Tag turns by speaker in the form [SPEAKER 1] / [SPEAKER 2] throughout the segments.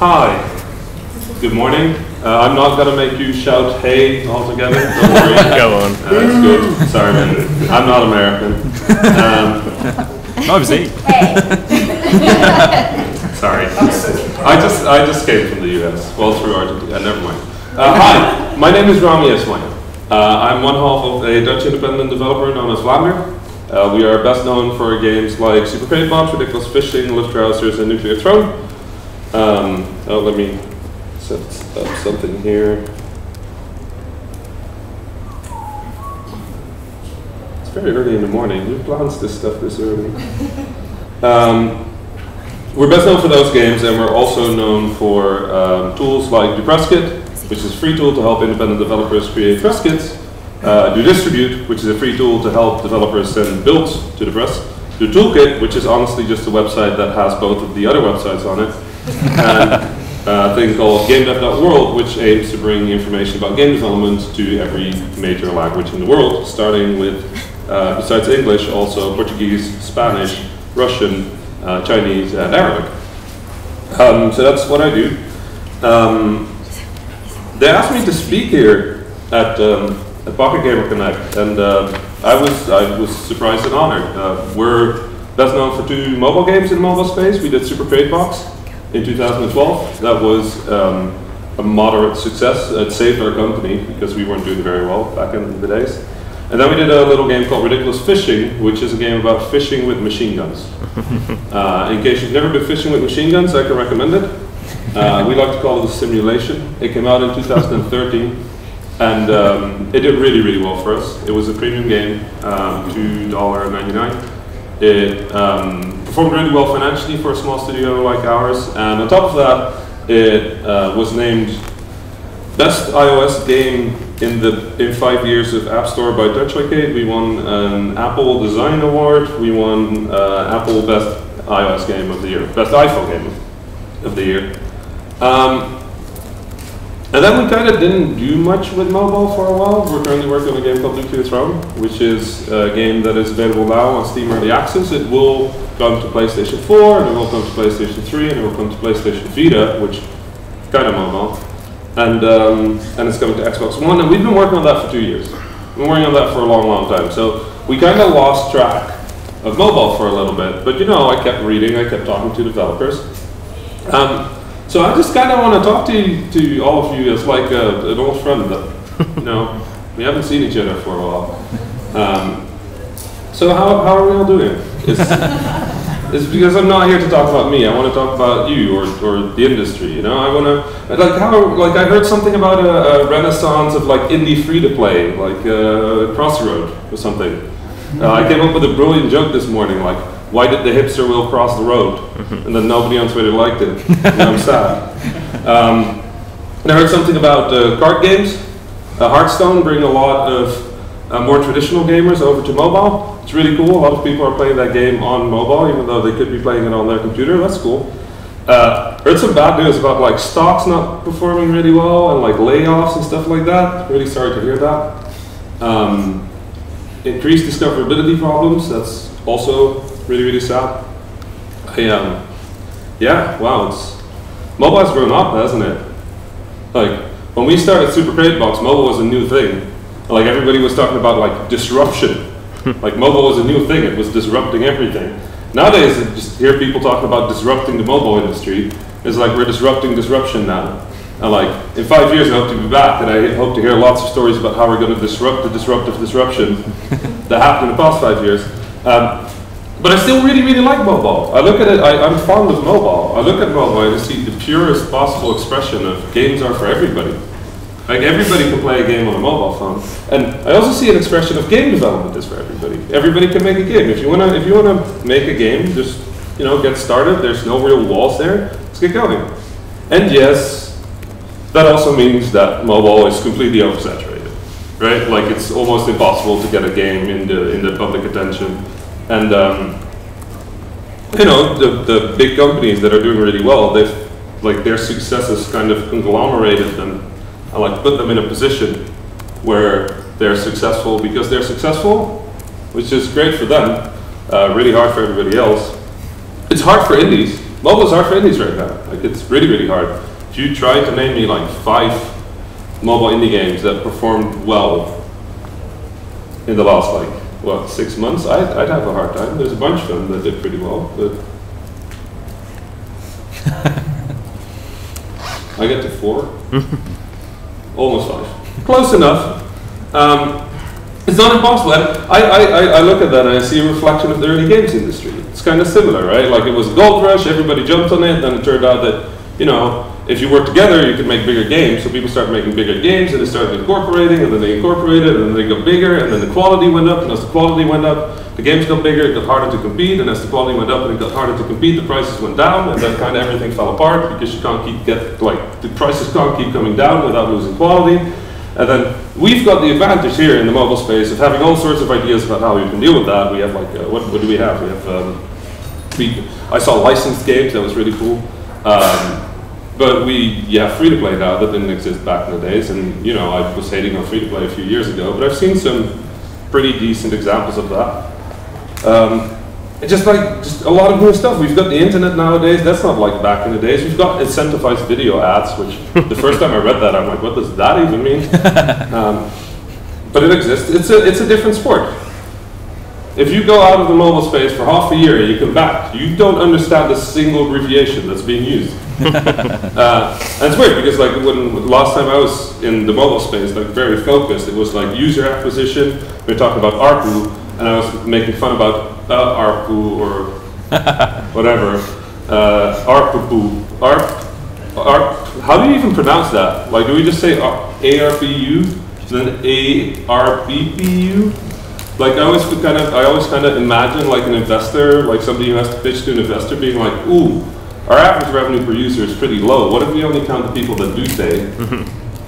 [SPEAKER 1] Hi. Good morning. I'm not going to make you shout hey all together. Don't worry.
[SPEAKER 2] Go on.
[SPEAKER 1] That's good. Sorry, man. I'm not American.
[SPEAKER 2] Obviously.
[SPEAKER 3] Hey.
[SPEAKER 1] Sorry. I just came from the US. Well, through Argentina. Never mind. Hi. My name is Rami Ismail. I'm one half of a Dutch independent developer known as Vlambeer. We are best known for games like Super Crate Box, Ridiculous Fishing, Lift Trousers, and Nuclear Throne. Let me set up something here. It's very early in the morning. Who plans this stuff this early? We're best known for those games, and we're also known for tools like DoPressKit, which is a free tool to help independent developers create press kits. DoDistribute, which is a free tool to help developers send builds to the press. DoToolkit, which is honestly just a website that has both of the other websites on it. And a thing called GameDev.world, which aims to bring information about game development to every major language in the world, starting with, besides English, also Portuguese, Spanish, Russian, Chinese, and Arabic. So that's what I do. They asked me to speak here at Pocket Gamer Connect, and I was surprised and honored. We're best known for 2 mobile games in the mobile space. We did Super Crate Box in 2012. That was a moderate success. It saved our company because we weren't doing very well back in the days. And then we did a little game called Ridiculous Fishing, which is a game about fishing with machine guns. In case you've never been fishing with machine guns, I can recommend it. We like to call it a simulation. It came out in 2013, and it did really, really well for us. It was a premium game, $2.99. It performed really well financially for a small studio like ours, and on top of that, it was named Best iOS Game in 5 years of App Store by Dutch Arcade. We won an Apple Design Award. We won Apple Best iOS Game of the Year, Best iPhone Game of the Year. And then we kind of didn't do much with mobile for a while. We're currently working on a game called Nuclear Throne, which is a game that is available now on Steam Early Access. It will come to PlayStation 4, and it will come to PlayStation 3, and it will come to PlayStation Vita, which is kind of mobile. And it's coming to Xbox One, and we've been working on that for 2 years. We've been working on that for a long, long time. So we kind of lost track of mobile for a little bit, but you know, I kept reading, I kept talking to developers. So I just kind of want to talk to all of you as like an old friend that, you know, we haven't seen each other for a while. So how are we all doing? It's because I'm not here to talk about me. I want to talk about you or the industry. You know, I want to like I heard something about a renaissance of like indie free to play, like Crossroad or something. I came up with a brilliant joke this morning, like, why did the hipster will cross the road? And then nobody on Twitter liked it. And I'm sad. And I heard something about card games. Hearthstone bring a lot of more traditional gamers over to mobile. It's really cool. A lot of people are playing that game on mobile, even though they could be playing it on their computer. That's cool. Heard some bad news about like stocks not performing really well and like layoffs and stuff like that. Really sorry to hear that. Increased discoverability problems. That's also really, really sad. Yeah, wow, mobile has grown up, hasn't it? Like, when we started Super Crate Box, mobile was a new thing. Like, everybody was talking about, like, disruption. Like, mobile was a new thing, it was disrupting everything. Nowadays, I just hear people talking about disrupting the mobile industry. It's like, we're disrupting disruption now. And like, in 5 years, I hope to be back, and I hope to hear lots of stories about how we're going to disrupt the disruptive disruption that happened in the past 5 years. But I still really, really like mobile. I look at it, I'm fond of mobile. I look at mobile and I see the purest possible expression of games are for everybody. Like everybody can play a game on a mobile phone. And I also see an expression of game development is for everybody. Everybody can make a game. If you wanna make a game, just get started. There's no real walls there. Let's get going. And yes, that also means that mobile is completely oversaturated, right? Like it's almost impossible to get a game in the public attention. And the big companies that are doing really well, their successes kind of conglomerated them and like put them in a position where they're successful because they're successful, which is great for them, really hard for everybody else. It's hard for indies Mobile's hard for indies right now. Like, it's really, really hard. If you try to name me like 5 mobile indie games that performed well in the last, like, what, 6 months, I'd have a hard time. There's a bunch of them that did pretty well, but I get to 4, almost 5, close enough. It's not impossible. I look at that and I see a reflection of the early games industry. It's kind of similar, right? Like, it was a gold rush, everybody jumped on it, then it turned out that, you know, if you work together, you can make bigger games. So people started making bigger games, and they started incorporating, and then they incorporated, and then they got bigger, and then the quality went up, and as the quality went up, the games got bigger, it got harder to compete, and as the quality went up and it got harder to compete, the prices went down, and then kind of everything fell apart, because you can't the prices can't keep coming down without losing quality. And then we've got the advantage here in the mobile space of having all sorts of ideas about how we can deal with that. We have like, what do we have? We have, I saw licensed games, that was really cool. But you have free-to-play now, that didn't exist back in the days, and you know, I was hating on free-to-play a few years ago, but I've seen some pretty decent examples of that. It's just a lot of new stuff. We've got the internet nowadays, that's not like back in the days. We've got incentivized video ads, which the first time I read that, I'm like, what does that even mean? But it exists. It's a different sport. If you go out of the mobile space for half a year, you come back, you don't understand a single abbreviation that's being used. And it's weird because like when last time I was in the mobile space, like very focused, it was like user acquisition. We were talking about ARPU, and I was making fun about ARPU or whatever. How do you even pronounce that? Like, do we just say ARPU, then ARPPU? Like, I always kind of imagine like an investor, like somebody who has to pitch to an investor, being like, ooh, our average revenue per user is pretty low. What if we only count the people that do stay?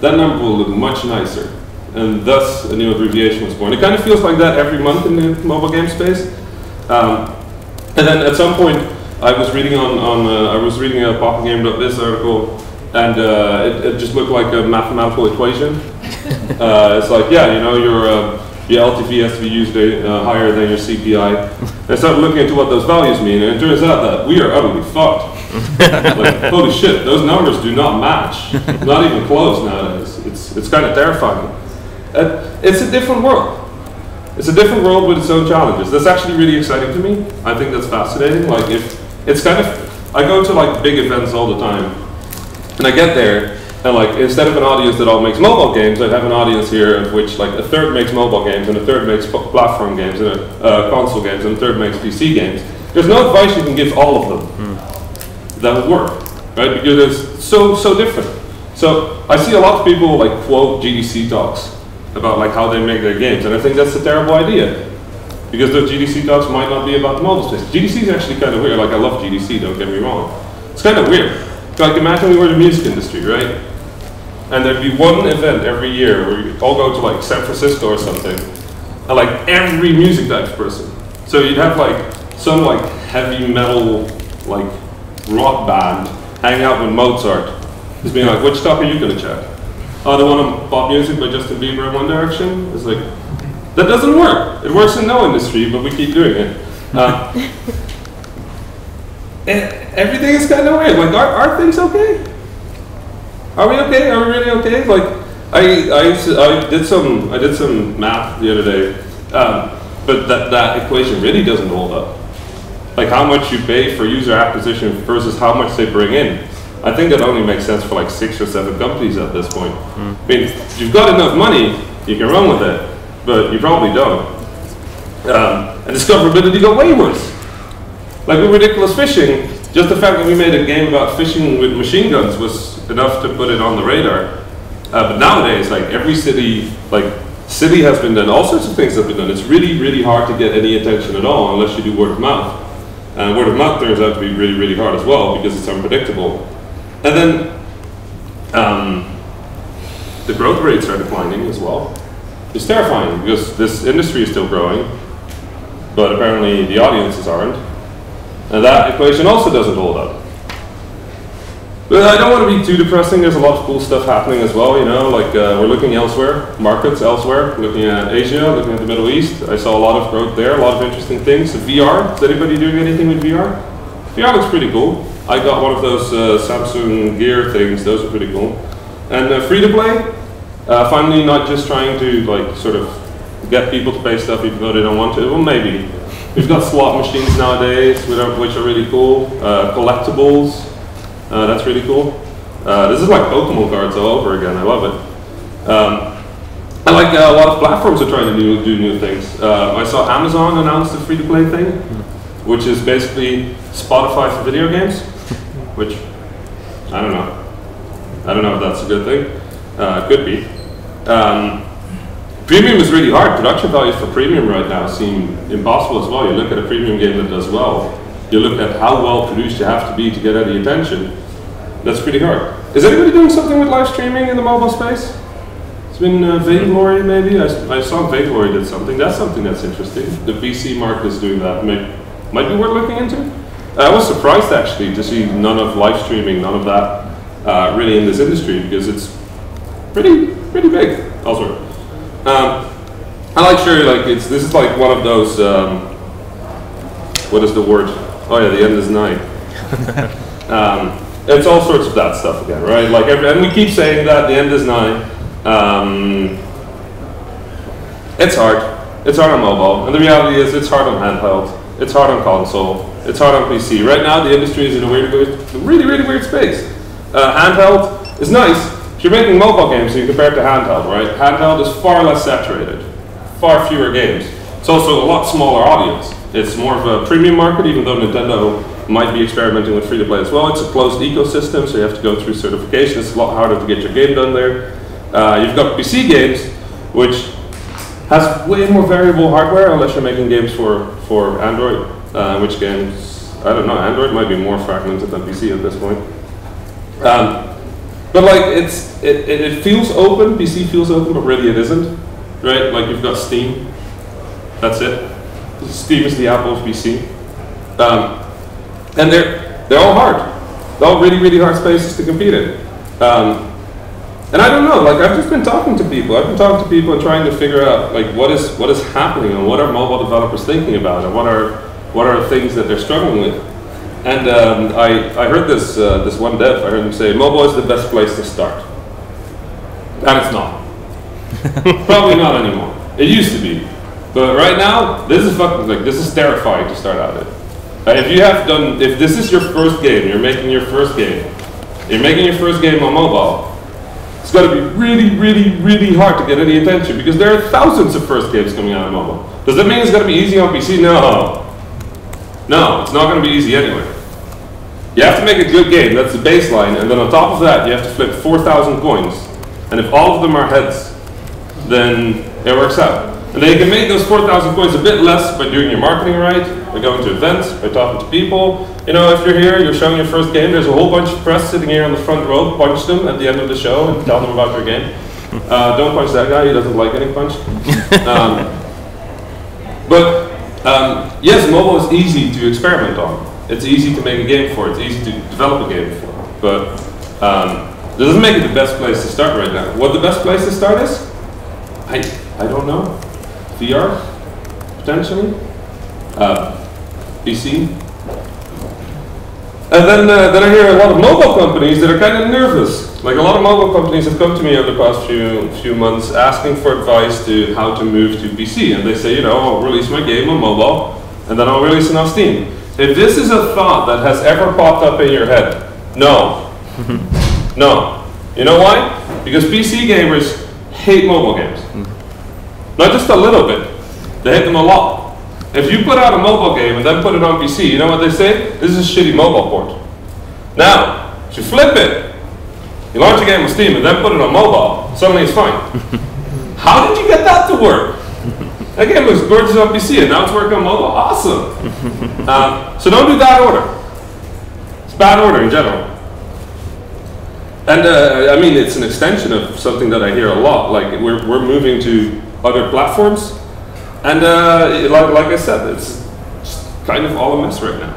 [SPEAKER 1] That number will look much nicer. And thus, a new abbreviation was born. It kind of feels like that every month in the mobile game space. And then at some point, I was reading a PocketGame.biz article, and it just looked like a mathematical equation. It's like, yeah, you know, your LTV has to be usually higher than your CPI. And I started looking into what those values mean, and it turns out that we are utterly fucked. Like, holy shit, those numbers do not match. Not even close nowadays. It's kind of terrifying. It's a different world. It's a different world with its own challenges. That's actually really exciting to me. I think that's fascinating. Like, I go to like big events all the time, and I get there, and like instead of an audience that all makes mobile games, I have an audience here of which like a third makes mobile games, and a third makes platform games, and a console games, and a third makes PC games. There's no advice you can give all of them that would work, right? Because it's so different. So I see a lot of people like quote GDC talks about like how they make their games, and I think that's a terrible idea, because those GDC talks might not be about the mobile space. GDC is actually kind of weird. Like, I love GDC, don't get me wrong. It's kind of weird. Like, imagine we were the music industry, right? And there'd be one event every year where you all go to like San Francisco or something, and like every music type person. So you'd have like some like heavy metal like rock band hang out with Mozart, just being like, which talk are you gonna check? Oh, the one on pop music by Justin Bieber in One Direction? It's like, that doesn't work. It works in no industry, but we keep doing it. Everything is kind of weird. Like, are things okay? Are we okay? Are we really okay? Like, I did some math the other day, but that equation really doesn't hold up. Like, how much you pay for user acquisition versus how much they bring in. I think that only makes sense for like 6 or 7 companies at this point. I mean, if you've got enough money, you can run with it, but you probably don't. And discoverability got way worse. Like with Ridiculous Fishing, just the fact that we made a game about fishing with machine guns was enough to put it on the radar. But nowadays, like every city has been done, all sorts of things have been done. It's really, really hard to get any attention at all unless you do word of mouth. And word of mouth turns out to be really, really hard as well because it's unpredictable. And then the growth rates are declining as well. It's terrifying because this industry is still growing, but apparently the audiences aren't. And that equation also doesn't hold up. But I don't want to be too depressing. There's a lot of cool stuff happening as well, you know, like we're looking elsewhere, markets elsewhere, looking at Asia, looking at the Middle East. I saw a lot of growth there, a lot of interesting things. VR, is anybody doing anything with VR? VR looks pretty cool. I got one of those Samsung Gear things. Those are pretty cool. And free to play. Finally, not just trying to like sort of get people to pay stuff even though they don't want to. Well, maybe. We've got slot machines nowadays, which are really cool. Collectibles. That's really cool. This is like Pokemon cards all over again. I love it. I like a lot of platforms are trying to do new things. I saw Amazon announce the free-to-play thing, which is basically Spotify for video games, which I don't know. I don't know if that's a good thing. Could be. Premium is really hard. Production values for premium right now seem impossible as well. You look at a premium game that does well. You look at how well produced you have to be to get any attention. That's pretty hard. Is anybody doing something with live streaming in the mobile space? It's been Vainglory maybe. I saw Vainglory did something. That's something that's interesting. The PC market is doing that. Might be worth looking into. I was surprised actually to see none of live streaming, none of that really in this industry because it's pretty big elsewhere. I like sure like this is like one of those what is the word? Oh yeah, the end is nigh. It's all sorts of that stuff again, right? Like and we keep saying that the end is nigh. It's hard. It's hard on mobile, and the reality is it's hard on handheld. It's hard on console. It's hard on PC. Right now, the industry is in a really weird space. Handheld is nice. If you're making mobile games, so you compare it to handheld, right? Handheld is far less saturated, far fewer games. It's also a lot smaller audience. It's more of a premium market, even though Nintendo might be experimenting with free-to-play as well. It's a closed ecosystem, so you have to go through certification. It's a lot harder to get your game done there. You've got PC games, which has way more variable hardware, unless you're making games for Android. Which games, I don't know, Android might be more fragmented than PC at this point. But like, it feels open, PC feels open, but really it isn't, right? Like you've got Steam, that's it. Steam is the Apple of PC. And they're all hard. They're all really hard spaces to compete in. And I don't know, like I've just been talking to people. I've been talking to people and trying to figure out like what is happening and what are mobile developers thinking about and what are things that they're struggling with. And I heard this one dev, I heard him say, mobile is the best place to start. And it's not. Probably not anymore. It used to be. But right now, this is terrifying to start out with. If this is your first game, you're making your first game on mobile, it's got to be really hard to get any attention because there are thousands of first games coming out on mobile. Does that mean it's going to be easy on PC? No. No, it's not going to be easy anyway. You have to make a good game, that's the baseline, and then on top of that, you have to flip 4,000 coins. And if all of them are heads, then it works out. And then you can make those 4,000 coins a bit less by doing your marketing right, by going to events, by talking to people. You know, if you're here, you're showing your first game, there's a whole bunch of press sitting here on the front row, punch them at the end of the show and tell them about your game. Don't punch that guy, he doesn't like getting punched. Yes, mobile is easy to experiment on. It's easy to make a game for, it's easy to develop a game for. But it doesn't make it the best place to start right now. What the best place to start is? I don't know. VR, potentially. PC. And then I hear a lot of mobile companies that are kind of nervous. Like a lot of mobile companies have come to me over the past few months asking for advice to how to move to PC. And they say, you know, I'll release my game on mobile, and then I'll release it on Steam. If this is a thought that has ever popped up in your head, no. No. You know why? Because PC gamers hate mobile games. Not just a little bit. They hate them a lot. If you put out a mobile game and then put it on PC, you know what they say? This is a shitty mobile port. Now, if you flip it, you launch a game on Steam and then put it on mobile, suddenly it's fine. How did you get that to work? That game looks gorgeous on PC and now it's working on mobile? Awesome. So don't do that order. It's bad order in general. And I mean, it's an extension of something that I hear a lot. Like we're moving to other platforms. And like I said, it's kind of all a mess right now.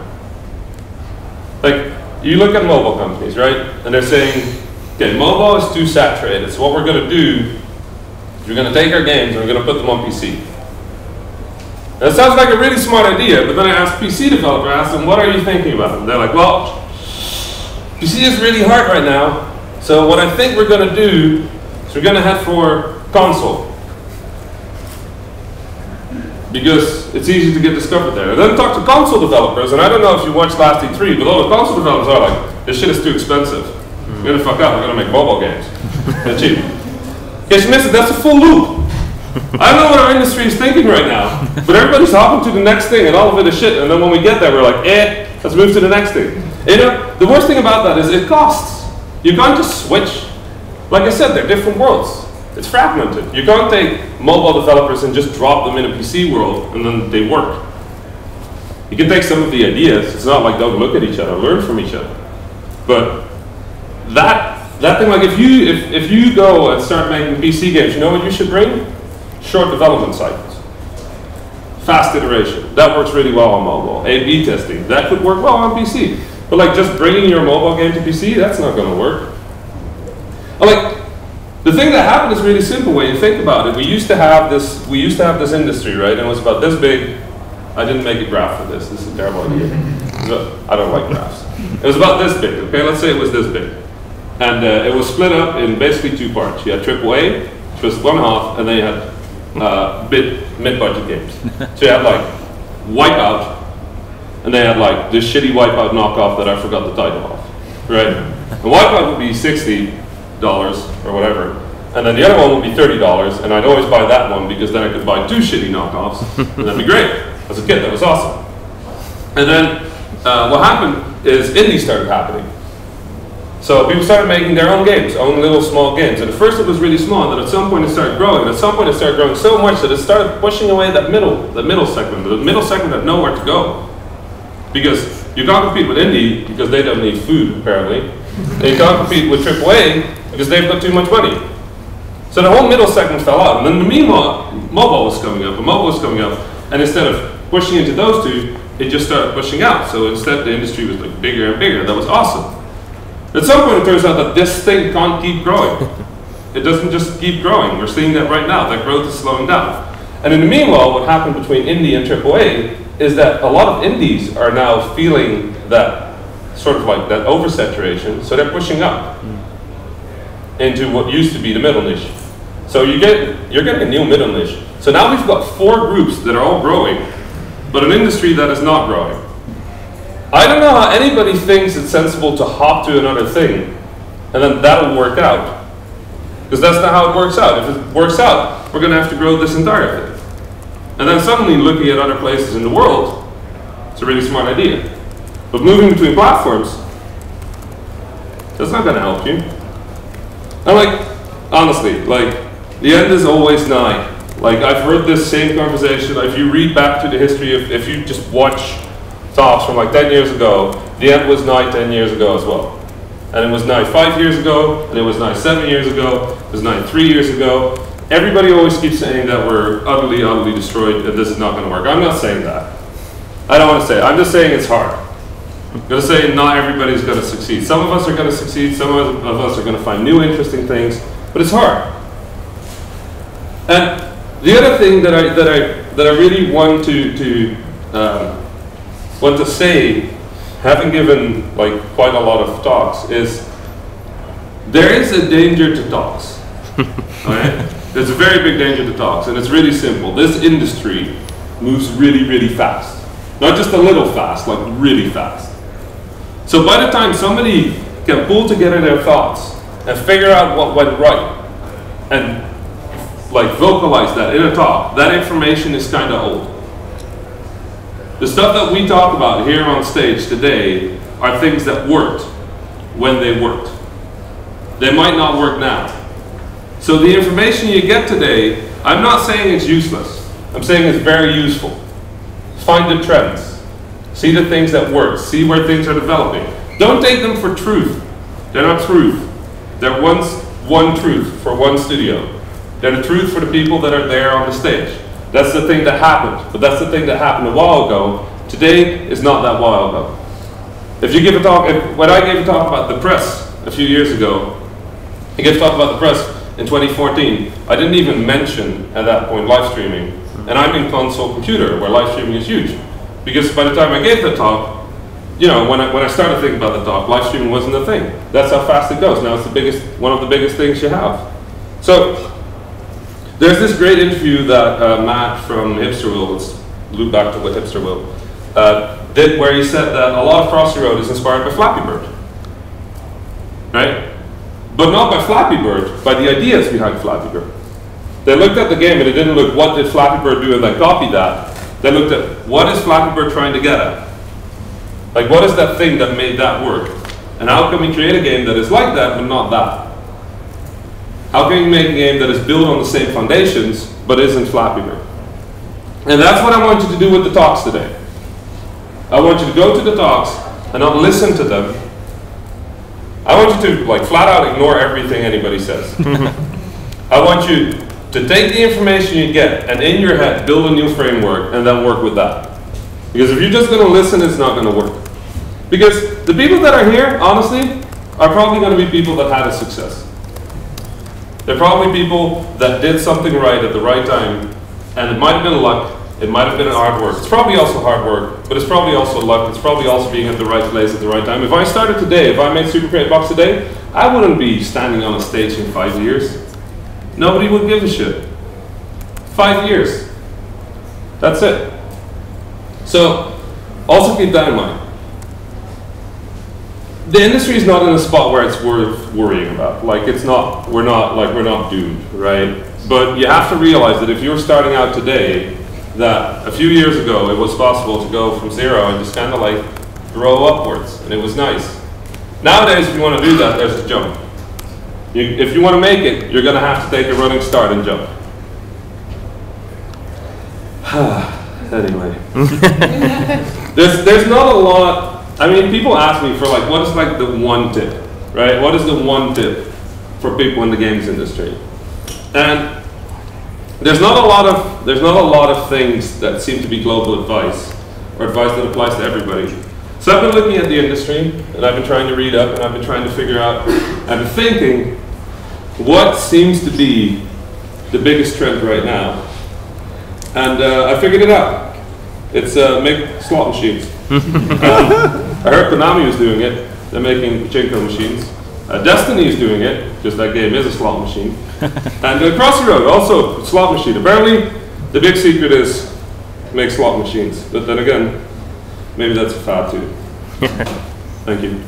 [SPEAKER 1] Like, you look at mobile companies, right? And they're saying, okay, mobile is too saturated. So what we're going to do is we're going to take our games and we're going to put them on PC. And it sounds like a really smart idea, but then I asked PC developer, I asked them, what are you thinking about? And they're like, well, PC is really hard right now, so what I think we're going to do is we're going to head for console. Because it's easy to get discovered there. And then talk to console developers, and I don't know if you watched last E3, but all the console developers are like, this shit is too expensive. We're gonna fuck up, we're gonna make mobile games. They're cheap. In case you missed it, that's a full loop. I don't know what our industry is thinking right now, but everybody's hopping to the next thing, and all of it is shit, and then when we get there, we're like, let's move to the next thing. You know, the worst thing about that is it costs. You can't just switch. Like I said, they're different worlds. It's fragmented. You can't take mobile developers and just drop them in a PC world and then they work. You can take some of the ideas. It's not like don't look at each other, learn from each other. But that thing, like if you go and start making PC games, you know what you should bring? Short development cycles. Fast iteration. That works really well on mobile. A/B testing. That could work well on PC. But like just bringing your mobile game to PC, that's not going to work. The thing that happened is really simple when you think about it. We used to have this industry, right? And it was about this big. I didn't make a graph for this. This is a terrible idea. I don't like graphs. It was about this big. Okay, let's say it was this big, and it was split up in basically two parts. You had AAA, which was one half, and then you had mid-budget games. So you had like Wipeout, and they had like this shitty Wipeout knockoff that I forgot the title of, right? And Wipeout would be $60 or whatever, and then the other one would be $30, and I'd always buy that one because then I could buy two shitty knockoffs, and that'd be great. As a kid, that was awesome. And then what happened is indies started happening. So people started making their own games, own little small games, and at first it was really small, and then at some point it started growing, and at some point it started growing so much that it started pushing away that middle segment. The middle segment had nowhere to go. Because you can't compete with indie because they don't need food, apparently. And you can't compete with AAA because they've got too much money. So the whole middle segment fell out. And then meanwhile, mobile was coming up, and instead of pushing into those two, it just started pushing out. So instead the industry was like bigger and bigger. That was awesome. At some point it turns out that this thing can't keep growing. It doesn't just keep growing. We're seeing that right now. That growth is slowing down. And in the meanwhile, what happened between indie and AAA is that a lot of indies are now feeling that sort of like that oversaturation, so they're pushing up into what used to be the middle niche. So you're getting a new middle niche. So now we've got 4 groups that are all growing, but an industry that is not growing. I don't know how anybody thinks it's sensible to hop to another thing, and then that'll work out. Because that's not how it works out. If it works out, we're going to have to grow this entire thing. And then suddenly looking at other places in the world, it's a really smart idea. But moving between platforms, that's not going to help you. And like, honestly, like, the end is always nigh. Like, I've heard this same conversation. If you read back to the history, if you just watch talks from like 10 years ago, the end was nigh 10 years ago as well. And it was nigh 5 years ago, and it was nigh 7 years ago, it was nigh 3 years ago. Everybody always keeps saying that we're utterly, utterly destroyed, and this is not going to work. I'm not saying that. I don't want to say it. I'm just saying it's hard. I'm going to say not everybody's going to succeed. Some of us are going to succeed, some of us are going to find new interesting things, but it's hard. And the other thing that I really want to say, having given like quite a lot of talks, is there is a danger to talks. Okay? There's a very big danger to talks, and it's really simple. This industry moves really, really fast. Not just a little fast, like really fast. So by the time somebody can pull together their thoughts and figure out what went right, and like vocalize that in a talk, that information is kind of old. The stuff that we talk about here on stage today are things that worked when they worked. They might not work now. So the information you get today, I'm not saying it's useless. I'm saying it's very useful. Find the trends. See the things that work. See where things are developing. Don't take them for truth. They're not truth. They're one truth for one studio. They're the truth for the people that are there on the stage. That's the thing that happened. But that's the thing that happened a while ago. Today is not that while ago. If you give a talk, when I gave a talk about the press a few years ago, I gave a talk about the press in 2014. I didn't even mention at that point live streaming. and I'm in console computer, where live streaming is huge. Because by the time I gave the talk, you know, when I started thinking about the talk, live streaming wasn't a thing. That's how fast it goes. Now it's the biggest, one of the biggest things you have. So there's this great interview that Matt from Hipsterville, let's loop back to what Hipsterville, did, where he said that a lot of Frosty Road is inspired by Flappy Bird, right? But not by Flappy Bird, by the ideas behind Flappy Bird. They looked at the game and they didn't look what did Flappy Bird do and then copied that. They looked at what is Flappy Bird trying to get at? Like what is that thing that made that work? And how can we create a game that is like that but not that? How can we make a game that is built on the same foundations but isn't Flappy Bird? And that's what I want you to do with the talks today. I want you to go to the talks and not listen to them. I want you to like flat out ignore everything anybody says. I want you to take the information you get and in your head build a new framework and then work with that. Because if you're just going to listen, it's not going to work. Because the people that are here, honestly, are probably going to be people that had a success. They're probably people that did something right at the right time, and it might have been luck, it might have been hard work. It's probably also hard work, but it's probably also luck, it's probably also being at the right place at the right time. If I started today, if I made Super Crate Box today, I wouldn't be standing on a stage in 5 years. Nobody would give a shit. 5 years. That's it. So, also keep that in mind. The industry is not in a spot where it's worth worrying about. Like it's not, we're not doomed, right? But you have to realize that if you're starting out today, that a few years ago it was possible to go from zero and just kind of like grow upwards, and it was nice. Nowadays, if you want to do that, there's a jump. If you want to make it, you're going to have to take a running start and jump. Anyway, there's not a lot. I mean, people ask me for like, what is like the one tip, right? What is the one tip for people in the games industry? And there's not a lot of things that seem to be global advice or advice that applies to everybody. So I've been looking at the industry and I've been trying to read up and I've been trying to figure out, I've been thinking, what seems to be the biggest trend right now? And I figured it out. It's make slot machines. I heard Konami was doing it. They're making pachinko machines. Destiny is doing it, because that game is a slot machine. And Crossy Road, also a slot machine. Apparently, the big secret is make slot machines. But then again, maybe that's a fad too. Thank you.